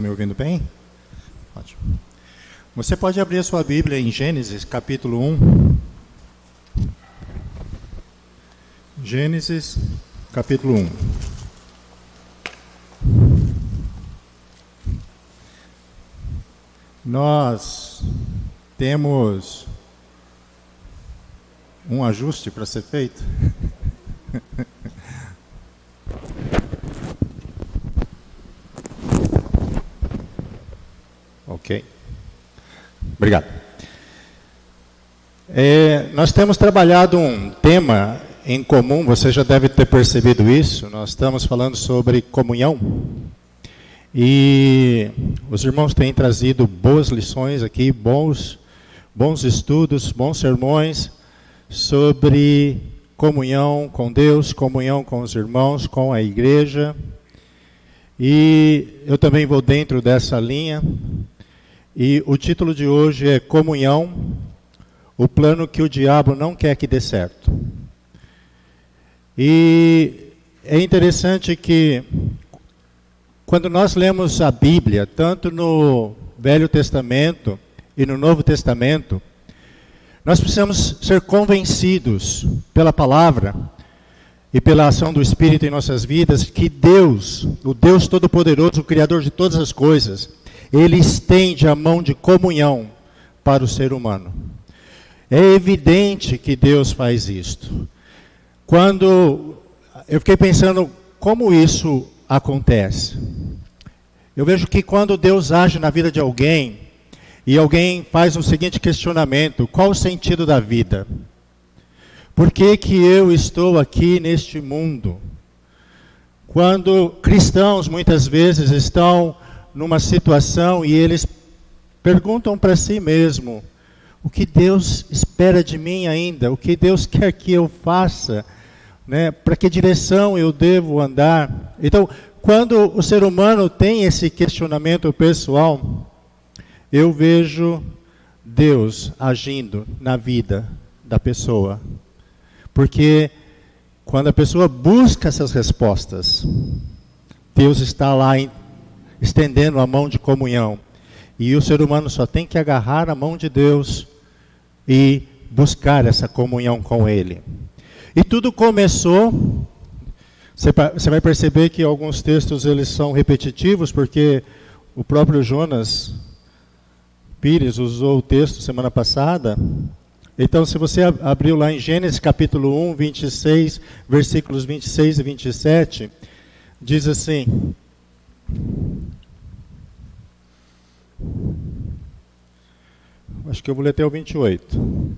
Me ouvindo bem? Ótimo. Você pode abrir a sua Bíblia em Gênesis, capítulo 1. Gênesis, capítulo 1. Nós temos um ajuste para ser feito. Ok. Obrigado. Nós temos trabalhado um tema em comum, você já deve ter percebido isso. Nós estamos falando sobre comunhão. E os irmãos têm trazido boas lições aqui, bons estudos, bons sermões sobre comunhão com Deus, comunhão com os irmãos, com a igreja. E eu também vou dentro dessa linha. E o título de hoje é Comunhão, o plano que o diabo não quer que dê certo. E é interessante que quando nós lemos a Bíblia, tanto no Velho Testamento e no Novo Testamento, nós precisamos ser convencidos pela palavra e pela ação do Espírito em nossas vidas que Deus, o Deus Todo-Poderoso, o Criador de todas as coisas, Ele estende a mão de comunhão para o ser humano. É evidente que Deus faz isto. Quando eu fiquei pensando como isso acontece. Eu vejo que quando Deus age na vida de alguém, e alguém faz o seguinte questionamento: qual o sentido da vida? Por que que eu estou aqui neste mundo? Quando cristãos muitas vezes estão numa situação e eles perguntam para si mesmo: o que Deus espera de mim ainda? O que Deus quer que eu faça? Né? Para que direção eu devo andar? Então, quando o ser humano tem esse questionamento pessoal, eu vejo Deus agindo na vida da pessoa. Porque quando a pessoa busca essas respostas, Deus está lá estendendo a mão de comunhão. E o ser humano só tem que agarrar a mão de Deus e buscar essa comunhão com Ele. E tudo começou, você vai perceber que alguns textos eles são repetitivos, porque o próprio Jonas Pires usou o texto semana passada. Então, se você abriu lá em Gênesis capítulo 1, 26, versículos 26 e 27, diz assim: acho que eu vou ler até o 28.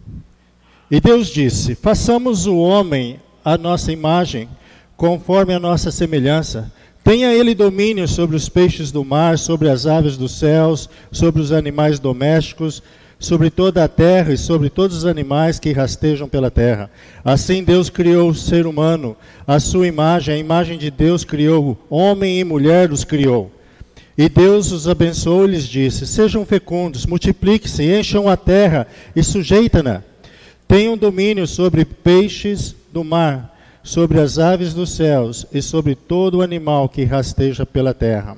E Deus disse: façamos o homem à nossa imagem, conforme a nossa semelhança. Tenha ele domínio sobre os peixes do mar, sobre as aves dos céus, sobre os animais domésticos, sobre toda a terra e sobre todos os animais que rastejam pela terra. Assim Deus criou o ser humano, à sua imagem, a imagem de Deus criou, homem e mulher os criou. E Deus os abençoou e lhes disse: sejam fecundos, multipliquem-se, encham a terra e sujeitem-na. Tenham domínio sobre peixes do mar, sobre as aves dos céus e sobre todo o animal que rasteja pela terra.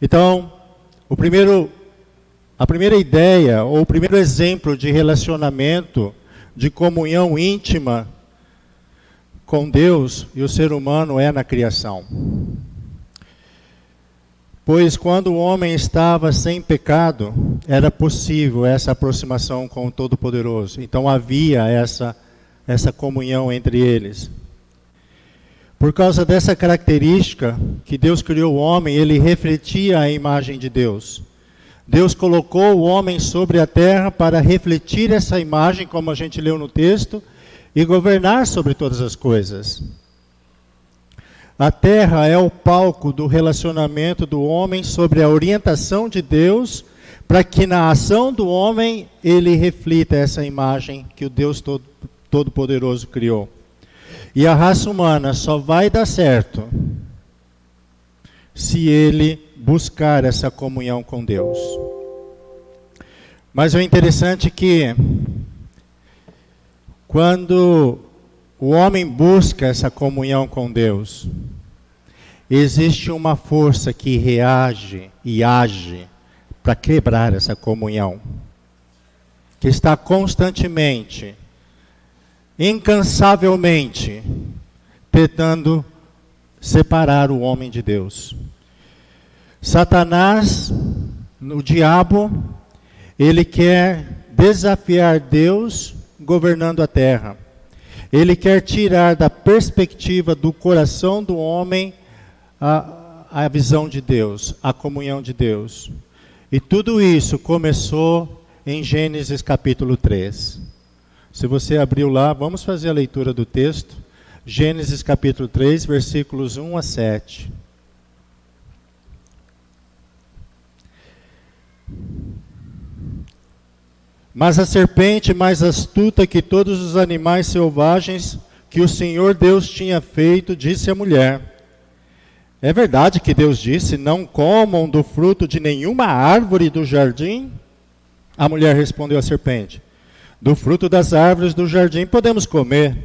Então, a primeira ideia, ou o primeiro exemplo de relacionamento, de comunhão íntima com Deus e o ser humano é na criação. Pois quando o homem estava sem pecado, era possível essa aproximação com o Todo-Poderoso. Então havia essa comunhão entre eles. Por causa dessa característica que Deus criou o homem, ele refletia a imagem de Deus. Deus colocou o homem sobre a terra para refletir essa imagem, como a gente leu no texto, e governar sobre todas as coisas. A terra é o palco do relacionamento do homem sobre a orientação de Deus, para que na ação do homem ele reflita essa imagem que o Deus Todo-Poderoso criou. E a raça humana só vai dar certo se ele buscar essa comunhão com Deus. Mas o interessante é que quando o homem busca essa comunhão com Deus, existe uma força que reage e age para quebrar essa comunhão, que está constantemente, incansavelmente, tentando separar o homem de Deus. Satanás, o diabo, ele quer desafiar Deus governando a terra. Ele quer tirar da perspectiva do coração do homem a visão de Deus, a comunhão de Deus. E tudo isso começou em Gênesis capítulo 3. Se você abriu lá, vamos fazer a leitura do texto. Gênesis capítulo 3, versículos 1 a 7. Mas a serpente, mais astuta que todos os animais selvagens que o Senhor Deus tinha feito, disse à mulher: é verdade que Deus disse, não comam do fruto de nenhuma árvore do jardim? A mulher respondeu à serpente: do fruto das árvores do jardim podemos comer,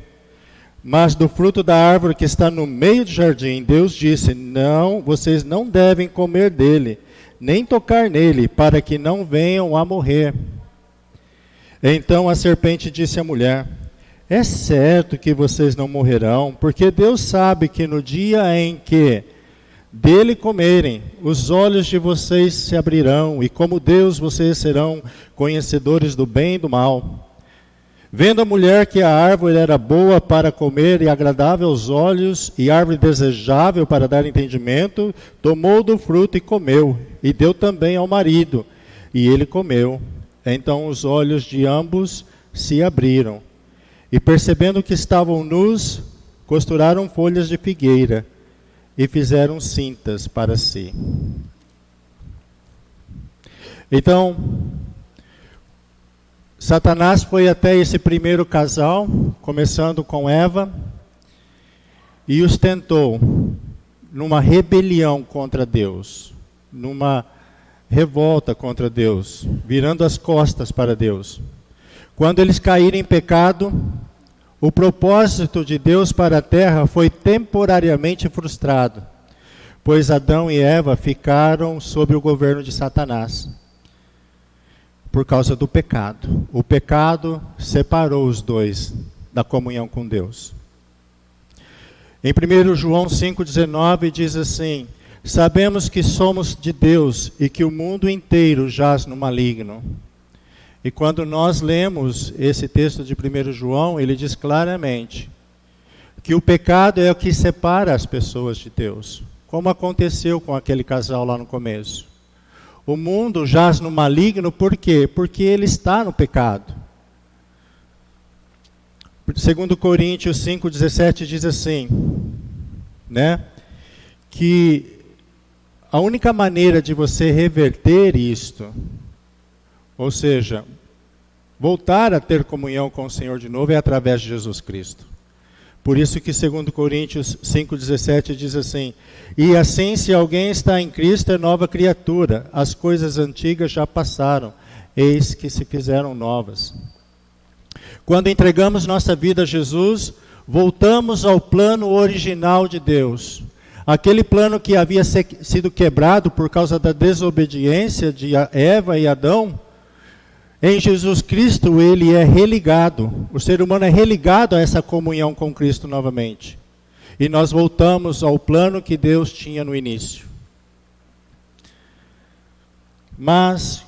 mas do fruto da árvore que está no meio do jardim, Deus disse, não, vocês não devem comer dele, nem tocar nele, para que não venham a morrer. Então a serpente disse à mulher: é certo que vocês não morrerão, porque Deus sabe que no dia em que dele comerem, os olhos de vocês se abrirão, e como Deus vocês serão conhecedores do bem e do mal. Vendo a mulher que a árvore era boa para comer e agradável aos olhos, e árvore desejável para dar entendimento, tomou do fruto e comeu, e deu também ao marido, e ele comeu. Então os olhos de ambos se abriram, e percebendo que estavam nus, costuraram folhas de figueira, e fizeram cintas para si. Então, Satanás foi até esse primeiro casal, começando com Eva, e os tentou numa rebelião contra Deus, numa revolta contra Deus, virando as costas para Deus. Quando eles caíram em pecado, o propósito de Deus para a terra foi temporariamente frustrado, pois Adão e Eva ficaram sob o governo de Satanás, por causa do pecado. O pecado separou os dois da comunhão com Deus. Em 1 João 5,19 diz assim: sabemos que somos de Deus e que o mundo inteiro jaz no maligno. E quando nós lemos esse texto de 1 João, ele diz claramente que o pecado é o que separa as pessoas de Deus, como aconteceu com aquele casal lá no começo. O mundo jaz no maligno, por quê? Porque ele está no pecado. 2 Coríntios 5,17 diz assim, que a única maneira de você reverter isto, ou seja, voltar a ter comunhão com o Senhor de novo, é através de Jesus Cristo. Por isso que 2 Coríntios 5,17 diz assim: e assim, se alguém está em Cristo, é nova criatura, as coisas antigas já passaram, eis que se fizeram novas. Quando entregamos nossa vida a Jesus, voltamos ao plano original de Deus. Aquele plano que havia sido quebrado por causa da desobediência de Eva e Adão, em Jesus Cristo ele é religado. O ser humano é religado a essa comunhão com Cristo novamente. E nós voltamos ao plano que Deus tinha no início. Mas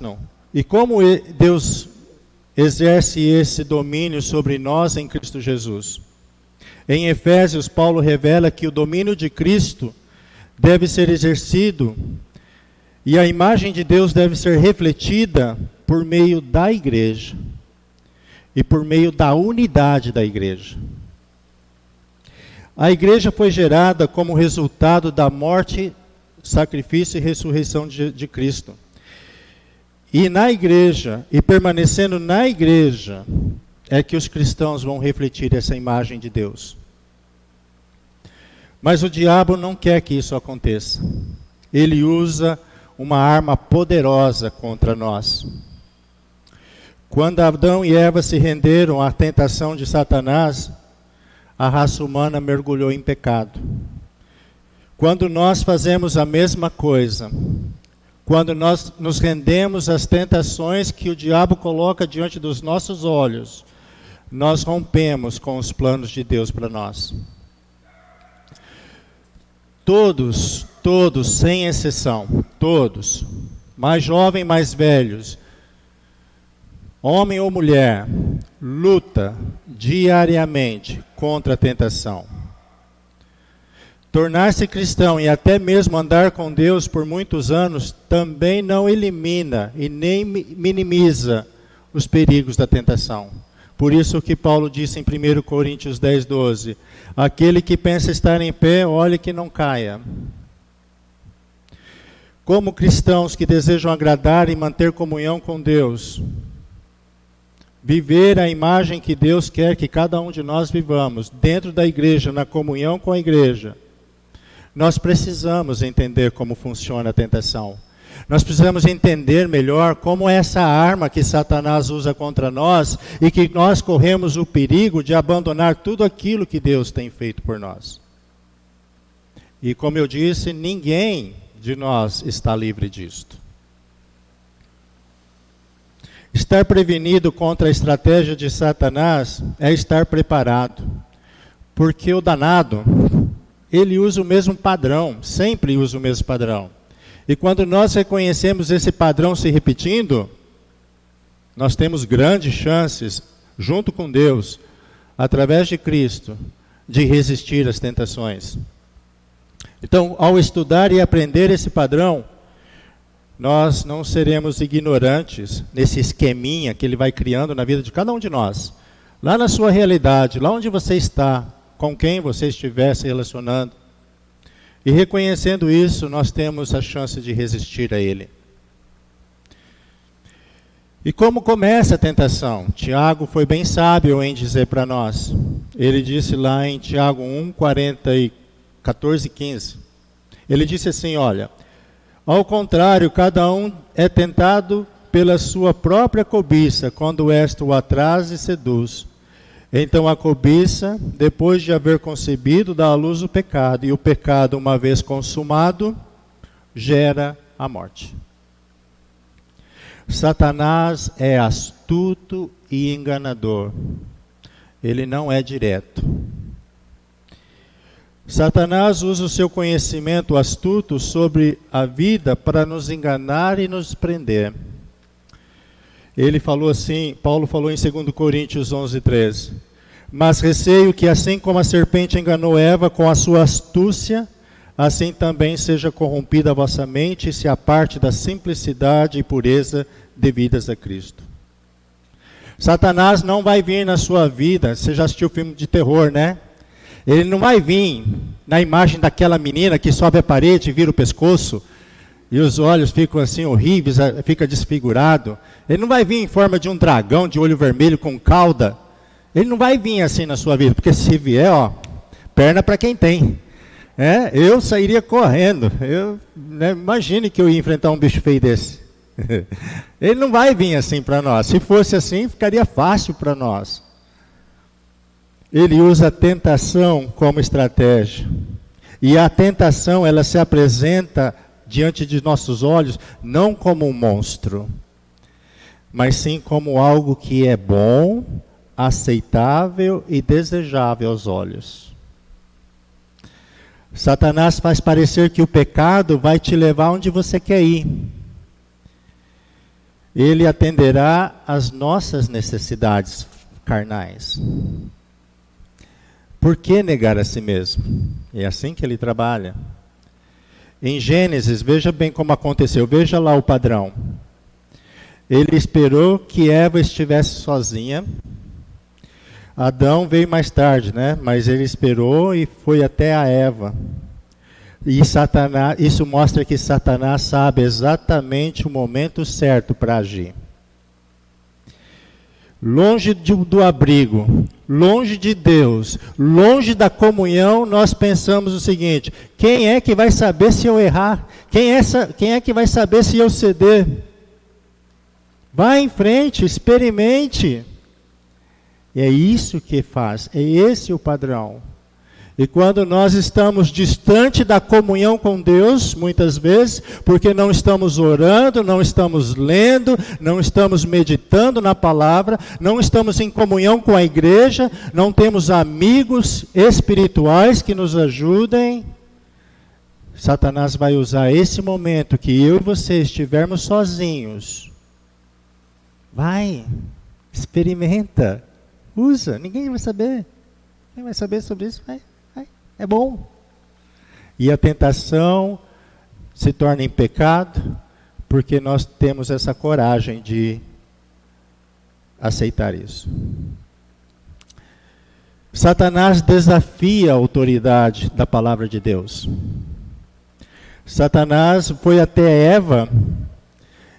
não. E como Deus exerce esse domínio sobre nós em Cristo Jesus? Em Efésios, Paulo revela que o domínio de Cristo deve ser exercido e a imagem de Deus deve ser refletida por meio da igreja e por meio da unidade da igreja. A igreja foi gerada como resultado da morte, sacrifício e ressurreição de Cristo. E na igreja, e permanecendo na igreja, é que os cristãos vão refletir essa imagem de Deus. Mas o diabo não quer que isso aconteça. Ele usa uma arma poderosa contra nós. Quando Adão e Eva se renderam à tentação de Satanás, a raça humana mergulhou em pecado. Quando nós fazemos a mesma coisa, quando nós nos rendemos às tentações que o diabo coloca diante dos nossos olhos, nós rompemos com os planos de Deus para nós. Todos, sem exceção, todos, mais jovens, mais velhos, homem ou mulher, luta diariamente contra a tentação. Tornar-se cristão e até mesmo andar com Deus por muitos anos também não elimina e nem minimiza os perigos da tentação. Por isso que Paulo disse em 1 Coríntios 10, 12, aquele que pensa estar em pé, olhe que não caia. Como cristãos que desejam agradar e manter comunhão com Deus, viver a imagem que Deus quer que cada um de nós vivamos, dentro da igreja, na comunhão com a igreja, nós precisamos entender como funciona a tentação. Nós precisamos entender melhor como é essa arma que Satanás usa contra nós e que nós corremos o perigo de abandonar tudo aquilo que Deus tem feito por nós. E como eu disse, ninguém de nós está livre disto. Estar prevenido contra a estratégia de Satanás é estar preparado. Porque o danado, ele usa o mesmo padrão, sempre usa o mesmo padrão. E quando nós reconhecemos esse padrão se repetindo, nós temos grandes chances, junto com Deus, através de Cristo, de resistir às tentações. Então, ao estudar e aprender esse padrão, nós não seremos ignorantes nesse esqueminha que ele vai criando na vida de cada um de nós. Lá na sua realidade, lá onde você está, com quem você estiver se relacionando. E reconhecendo isso, nós temos a chance de resistir a ele. E como começa a tentação? Tiago foi bem sábio em dizer para nós. Ele disse lá em Tiago 1, 14 e 15. Ele disse assim, olha, ao contrário, cada um é tentado pela sua própria cobiça, quando esta o atrasa e seduz. Então a cobiça, depois de haver concebido, dá à luz o pecado. E o pecado, uma vez consumado, gera a morte. Satanás é astuto e enganador. Ele não é direto. Satanás usa o seu conhecimento astuto sobre a vida para nos enganar e nos prender. Ele falou assim, Paulo falou em 2 Coríntios 11, 13. Mas receio que assim como a serpente enganou Eva com a sua astúcia, assim também seja corrompida a vossa mente e se aparte da simplicidade e pureza devidas a Cristo. Satanás não vai vir na sua vida, você já assistiu filme de terror, né? Ele não vai vir na imagem daquela menina que sobe a parede e vira o pescoço, e os olhos ficam assim horríveis, fica desfigurado. Ele não vai vir em forma de um dragão de olho vermelho com cauda. Ele não vai vir assim na sua vida, porque se vier, ó, perna para quem tem. Eu sairia correndo. Imagine que eu ia enfrentar um bicho feio desse. Ele não vai vir assim para nós. Se fosse assim, ficaria fácil para nós. Ele usa a tentação como estratégia. E a tentação, ela se apresenta diante de nossos olhos, não como um monstro, mas sim como algo que é bom, aceitável e desejável aos olhos. Satanás faz parecer que o pecado vai te levar onde você quer ir. Ele atenderá às nossas necessidades carnais. Por que negar a si mesmo? É assim que ele trabalha. Em Gênesis, veja bem como aconteceu, veja lá o padrão. Ele esperou que Eva estivesse sozinha. Adão veio mais tarde, né? Mas ele esperou e foi até a Eva. E Satanás, isso mostra que Satanás sabe exatamente o momento certo para agir. Longe do abrigo, longe de Deus, longe da comunhão, nós pensamos o seguinte: quem é que vai saber se eu errar? Quem é que vai saber se eu ceder? Vá em frente, experimente. E é isso que faz, é esse o padrão. E quando nós estamos distante da comunhão com Deus, muitas vezes, porque não estamos orando, não estamos lendo, não estamos meditando na palavra, não estamos em comunhão com a igreja, não temos amigos espirituais que nos ajudem, Satanás vai usar esse momento que eu e você estivermos sozinhos. Vai, experimenta, usa, ninguém vai saber. Quem vai saber sobre isso? Vai. É bom. E a tentação se torna em pecado, porque nós temos essa coragem de aceitar isso. Satanás desafia a autoridade da palavra de Deus. Satanás foi até Eva,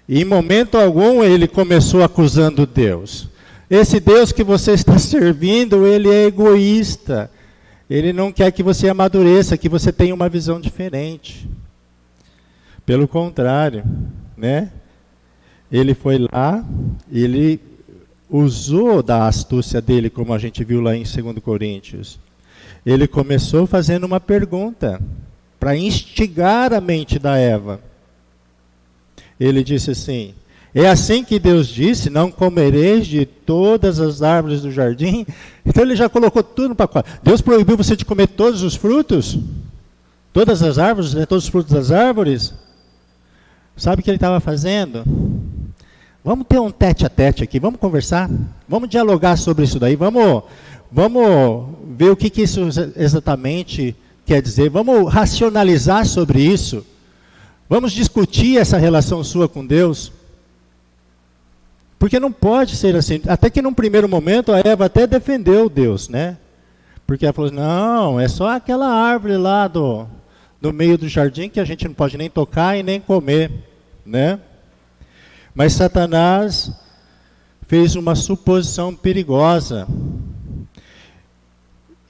e em momento algum ele começou acusando Deus. Esse Deus que você está servindo, ele é egoísta. Ele não quer que você amadureça, que você tenha uma visão diferente. Pelo contrário, né? Ele foi lá, ele usou da astúcia dele, como a gente viu lá em 2 Coríntios. Ele começou fazendo uma pergunta, para instigar a mente da Eva. Ele disse assim: é assim que Deus disse, não comereis de todas as árvores do jardim? Então ele já colocou tudo no pacote. Deus proibiu você de comer todos os frutos? Todas as árvores, né? Todos os frutos das árvores? Sabe o que ele estava fazendo? Vamos ter um tete-a-tete aqui, vamos conversar? Vamos dialogar sobre isso daí, vamos ver o que isso exatamente quer dizer, vamos racionalizar sobre isso, vamos discutir essa relação sua com Deus. Porque não pode ser assim. Até que num primeiro momento a Eva até defendeu Deus, né? Porque ela falou assim, não, é só aquela árvore lá do meio do jardim que a gente não pode nem tocar e nem comer, né? Mas Satanás fez uma suposição perigosa.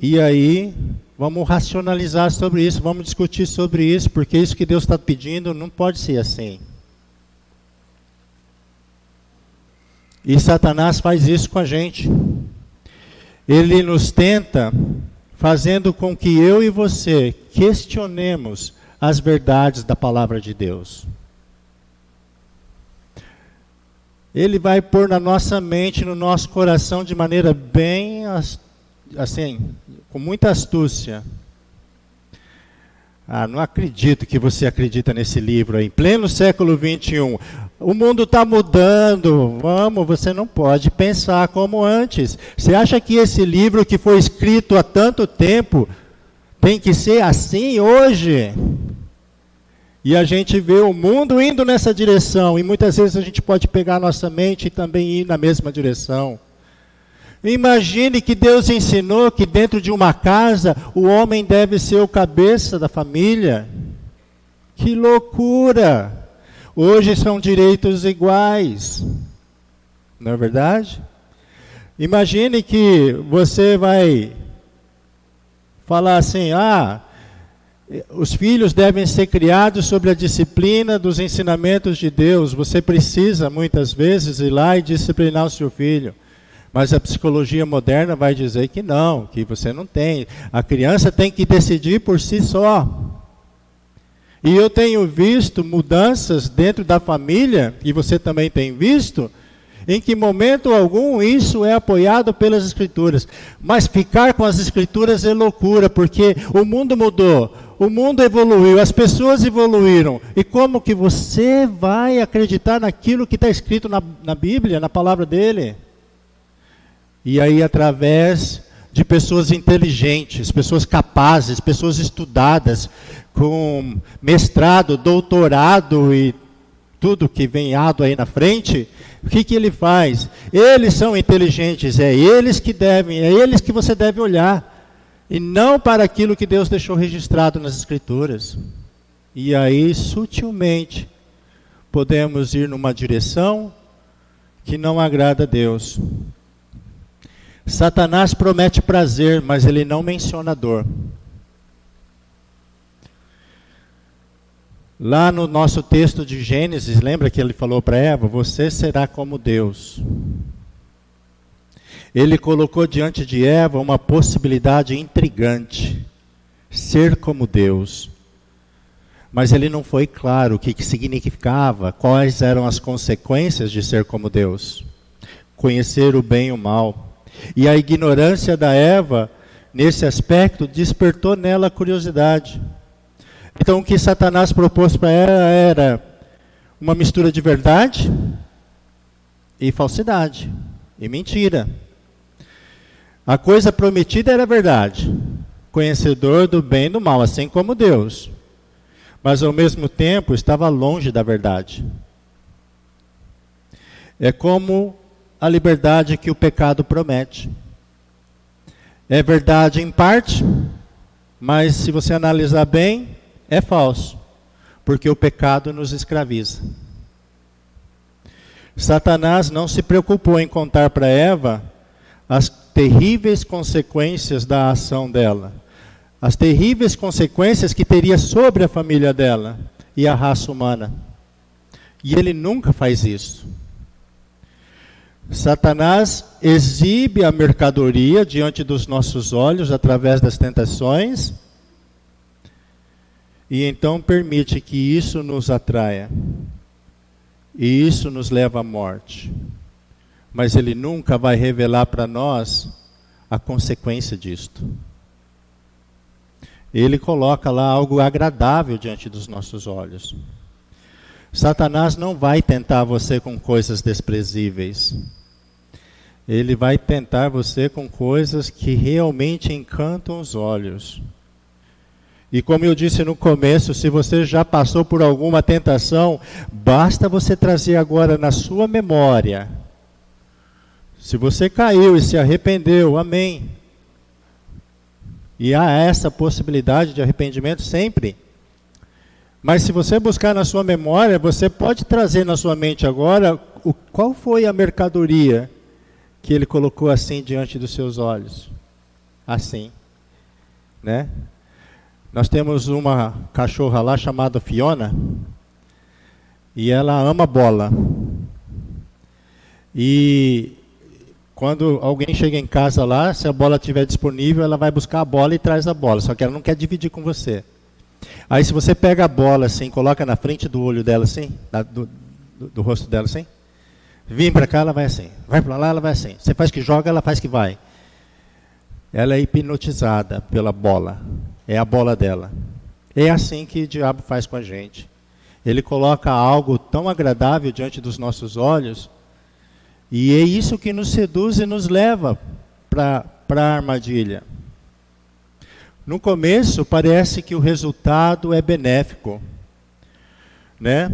E aí, vamos racionalizar sobre isso, vamos discutir sobre isso, porque isso que Deus está pedindo não pode ser assim. E Satanás faz isso com a gente. Ele nos tenta, fazendo com que eu e você questionemos as verdades da palavra de Deus. Ele vai pôr na nossa mente, no nosso coração, de maneira bem, assim, com muita astúcia. Não acredito que você acredita nesse livro aí, em pleno século XXI. O mundo está mudando, você não pode pensar como antes. Você acha que esse livro que foi escrito há tanto tempo tem que ser assim hoje? E a gente vê o mundo indo nessa direção, e muitas vezes a gente pode pegar a nossa mente e também ir na mesma direção. Imagine que Deus ensinou que dentro de uma casa o homem deve ser o cabeça da família. Que loucura! Hoje são direitos iguais, não é verdade? Imagine que você vai falar assim, os filhos devem ser criados sobre a disciplina dos ensinamentos de Deus. Você precisa, muitas vezes, ir lá e disciplinar o seu filho. Mas a psicologia moderna vai dizer que não, que você não tem. A criança tem que decidir por si só. E eu tenho visto mudanças dentro da família, e você também tem visto, em que momento algum isso é apoiado pelas Escrituras. Mas ficar com as Escrituras é loucura, porque o mundo mudou, o mundo evoluiu, as pessoas evoluíram. E como que você vai acreditar naquilo que está escrito na Bíblia, na palavra dele? E aí, através de pessoas inteligentes, pessoas capazes, pessoas estudadas, com mestrado, doutorado e tudo que vem aí na frente, o que ele faz? Eles são inteligentes, é eles que você deve olhar, e não para aquilo que Deus deixou registrado nas Escrituras. E aí, sutilmente, podemos ir numa direção que não agrada a Deus. Satanás promete prazer, mas ele não menciona dor. Lá no nosso texto de Gênesis, lembra que ele falou para Eva, você será como Deus. Ele colocou diante de Eva uma possibilidade intrigante. ser como Deus. Mas ele não foi claro o que significava, quais eram as consequências de ser como Deus. Conhecer o bem e o mal. E a ignorância da Eva, nesse aspecto, despertou nela a curiosidade. Então o que Satanás propôs para ela era uma mistura de verdade e falsidade, e mentira. A coisa prometida era verdade, conhecedor do bem e do mal, assim como Deus. Mas ao mesmo tempo estava longe da verdade. É como a liberdade que o pecado promete. É verdade em parte, mas se você analisar bem, é falso, porque o pecado nos escraviza. Satanás não se preocupou em contar para Eva as terríveis consequências da ação dela. As terríveis consequências que teria sobre a família dela e a raça humana. E ele nunca faz isso. Satanás exibe a mercadoria diante dos nossos olhos através das tentações e então permite que isso nos atraia. E isso nos leva à morte. Mas ele nunca vai revelar para nós a consequência disto. Ele coloca lá algo agradável diante dos nossos olhos. Satanás não vai tentar você com coisas desprezíveis. Ele vai tentar você com coisas que realmente encantam os olhos. E como eu disse no começo, se você já passou por alguma tentação, basta você trazer agora na sua memória. Se você caiu e se arrependeu, amém. E há essa possibilidade de arrependimento sempre. Mas se você buscar na sua memória, você pode trazer na sua mente agora qual foi a mercadoria que ele colocou assim diante dos seus olhos. Assim, né? Nós temos uma cachorra lá chamada Fiona, e ela ama bola. E quando alguém chega em casa lá, se a bola estiver disponível, ela vai buscar a bola e traz a bola, só que ela não quer dividir com você. Aí se você pega a bola assim, coloca na frente do olho dela assim, do rosto dela assim, vem para cá, ela vai assim, vai para lá, ela vai assim. Você faz que joga, ela faz que vai. Ela é hipnotizada pela bola. É a bola dela. É assim que o diabo faz com a gente. Ele coloca algo tão agradável diante dos nossos olhos, e é isso que nos seduz e nos leva para a armadilha. No começo, parece que o resultado é benéfico, né?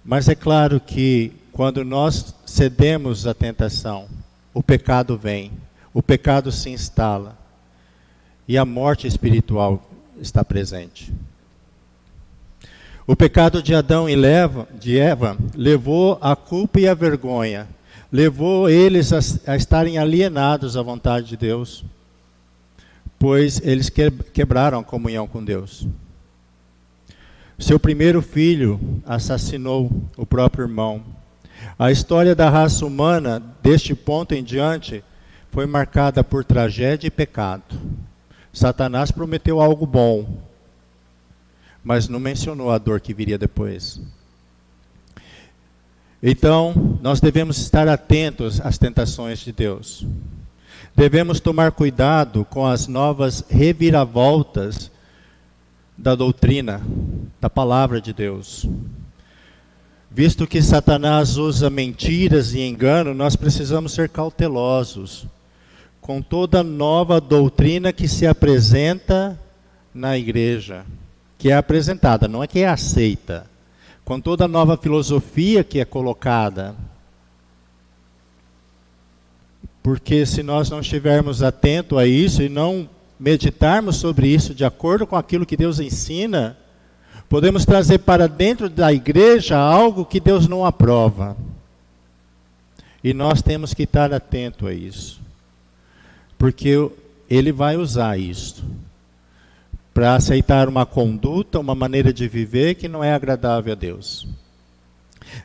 Mas é claro que quando nós cedemos à tentação, o pecado vem, o pecado se instala. E a morte espiritual está presente. O pecado de Adão de Eva levou a culpa e a vergonha. Levou eles a estarem alienados à vontade de Deus. Pois eles quebraram a comunhão com Deus. Seu primeiro filho assassinou o próprio irmão. A história da raça humana, deste ponto em diante, foi marcada por tragédia e pecado. Satanás prometeu algo bom, mas não mencionou a dor que viria depois. Então, nós devemos estar atentos às tentações de Deus. Devemos tomar cuidado com as novas reviravoltas da doutrina, da palavra de Deus. Visto que Satanás usa mentiras e engano, nós precisamos ser cautelosos com toda nova doutrina que se apresenta na igreja, que é apresentada, não é que é aceita, com toda nova filosofia que é colocada. Porque se nós não estivermos atentos a isso e não meditarmos sobre isso de acordo com aquilo que Deus ensina, podemos trazer para dentro da igreja algo que Deus não aprova. E nós temos que estar atentos a isso. Porque ele vai usar isso para aceitar uma conduta, uma maneira de viver que não é agradável a Deus.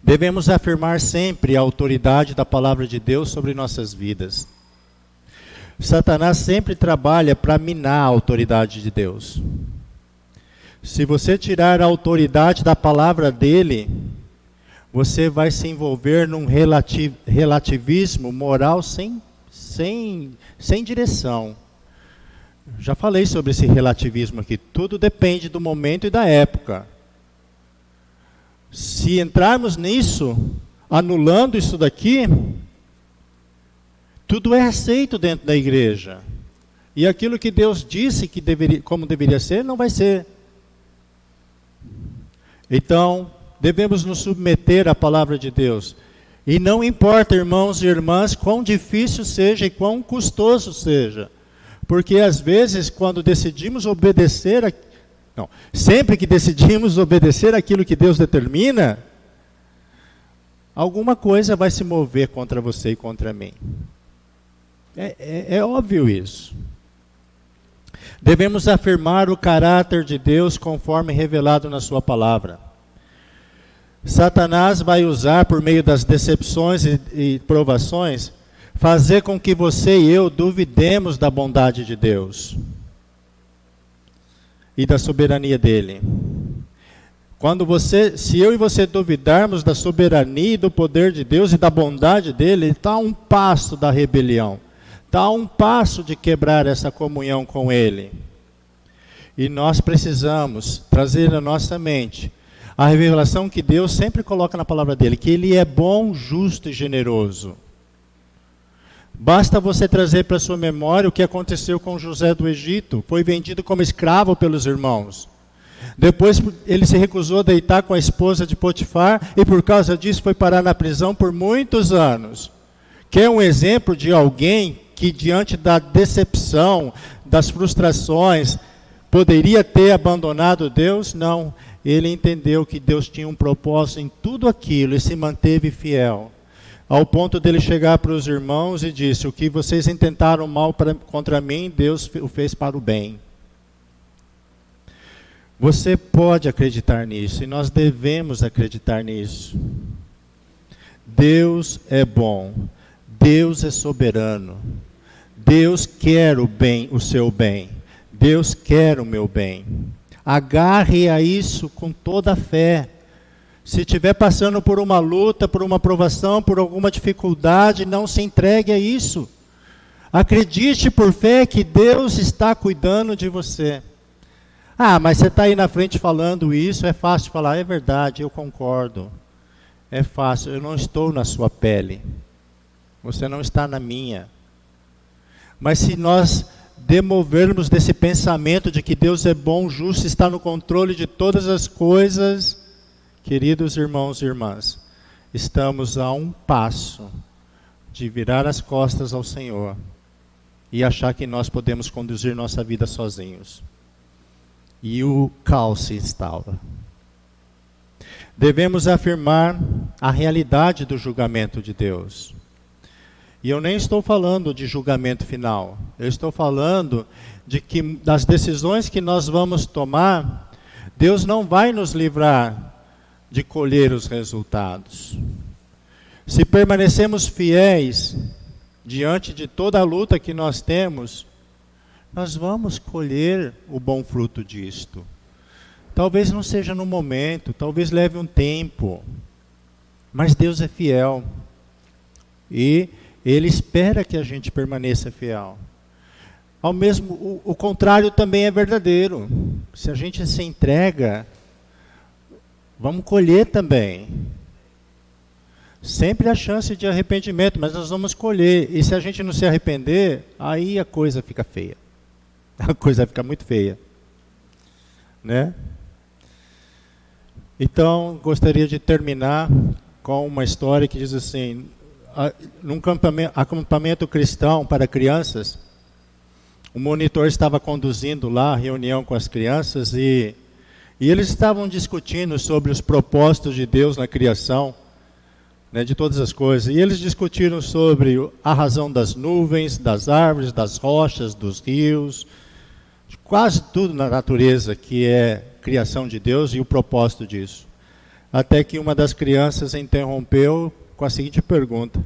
Devemos afirmar sempre a autoridade da palavra de Deus sobre nossas vidas. Satanás sempre trabalha para minar a autoridade de Deus. Se você tirar a autoridade da palavra dele, você vai se envolver num relativismo moral sem direção. Já falei sobre esse relativismo aqui. Tudo depende do momento e da época. Se entrarmos nisso, anulando isso daqui, tudo é aceito dentro da igreja. E aquilo que Deus disse que como deveria ser, não vai ser. Então, devemos nos submeter à palavra de Deus. E não importa, irmãos e irmãs, quão difícil seja e quão custoso seja. Porque às vezes, quando decidimos obedecer, sempre que decidimos obedecer aquilo que Deus determina, alguma coisa vai se mover contra você e contra mim. É óbvio isso. Devemos afirmar o caráter de Deus conforme revelado na sua palavra. Satanás vai usar, por meio das decepções e provações, fazer com que você e eu duvidemos da bondade de Deus e da soberania dele. Se eu e você duvidarmos da soberania e do poder de Deus e da bondade dele, ele está a um passo da rebelião. Está a um passo de quebrar essa comunhão com ele. E nós precisamos trazer na nossa mente a revelação que Deus sempre coloca na palavra dele, que ele é bom, justo e generoso. Basta você trazer para a sua memória o que aconteceu com José do Egito. Foi vendido como escravo pelos irmãos. Depois ele se recusou a deitar com a esposa de Potifar e por causa disso foi parar na prisão por muitos anos. Quer um exemplo de alguém que diante da decepção, das frustrações, poderia ter abandonado Deus? Não. Ele entendeu que Deus tinha um propósito em tudo aquilo e se manteve fiel. Ao ponto dele chegar para os irmãos e disse: o que vocês intentaram mal contra mim, Deus o fez para o bem. Você pode acreditar nisso e nós devemos acreditar nisso. Deus é bom. Deus é soberano. Deus quer o bem, o seu bem. Deus quer o meu bem. Agarre a isso com toda a fé. Se estiver passando por uma luta, por uma provação, por alguma dificuldade, não se entregue a isso. Acredite por fé que Deus está cuidando de você. Ah, mas você está aí na frente falando isso, é fácil falar. É verdade, eu concordo. É fácil, eu não estou na sua pele. Você não está na minha. Mas se nós demovermos desse pensamento de que Deus é bom, justo, está no controle de todas as coisas, queridos irmãos e irmãs, estamos a um passo de virar as costas ao Senhor e achar que nós podemos conduzir nossa vida sozinhos. E o caos se instaura. Devemos afirmar a realidade do julgamento de Deus. E eu nem estou falando de julgamento final. Eu estou falando de que das decisões que nós vamos tomar, Deus não vai nos livrar de colher os resultados. Se permanecemos fiéis diante de toda a luta que nós temos, nós vamos colher o bom fruto disto. Talvez não seja no momento, talvez leve um tempo, mas Deus é fiel. E Ele espera que a gente permaneça fiel. O contrário também é verdadeiro. Se a gente se entrega, vamos colher também. Sempre há chance de arrependimento, mas nós vamos colher. E se a gente não se arrepender, aí a coisa fica feia. A coisa vai ficar muito feia. Né? Então, gostaria de terminar com uma história que diz assim: num acampamento cristão para crianças, o monitor estava conduzindo lá a reunião com as crianças e eles estavam discutindo sobre os propósitos de Deus na criação, né, de todas as coisas. E eles discutiram sobre a razão das nuvens, das árvores, das rochas, dos rios, quase tudo na natureza que é criação de Deus e o propósito disso. Até que uma das crianças interrompeu com a seguinte pergunta: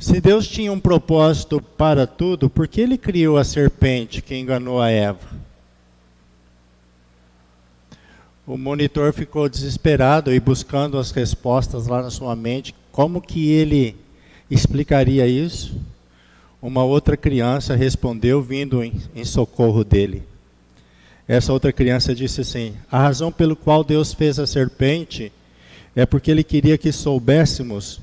Se Deus tinha um propósito para tudo, por que Ele criou a serpente que enganou a Eva? O monitor ficou desesperado e buscando as respostas lá na sua mente. Como que ele explicaria isso? Uma outra criança respondeu, vindo em socorro dele. Essa outra criança disse assim: a razão pelo qual Deus fez a serpente é porque Ele queria que soubéssemos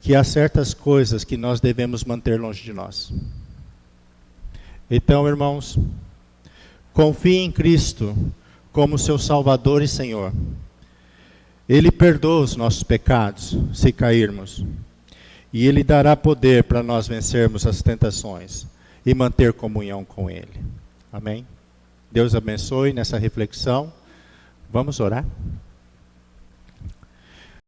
que há certas coisas que nós devemos manter longe de nós. Então, irmãos, confie em Cristo como seu Salvador e Senhor. Ele perdoa os nossos pecados, se cairmos. E Ele dará poder para nós vencermos as tentações e manter comunhão com Ele. Amém? Deus abençoe nessa reflexão. Vamos orar?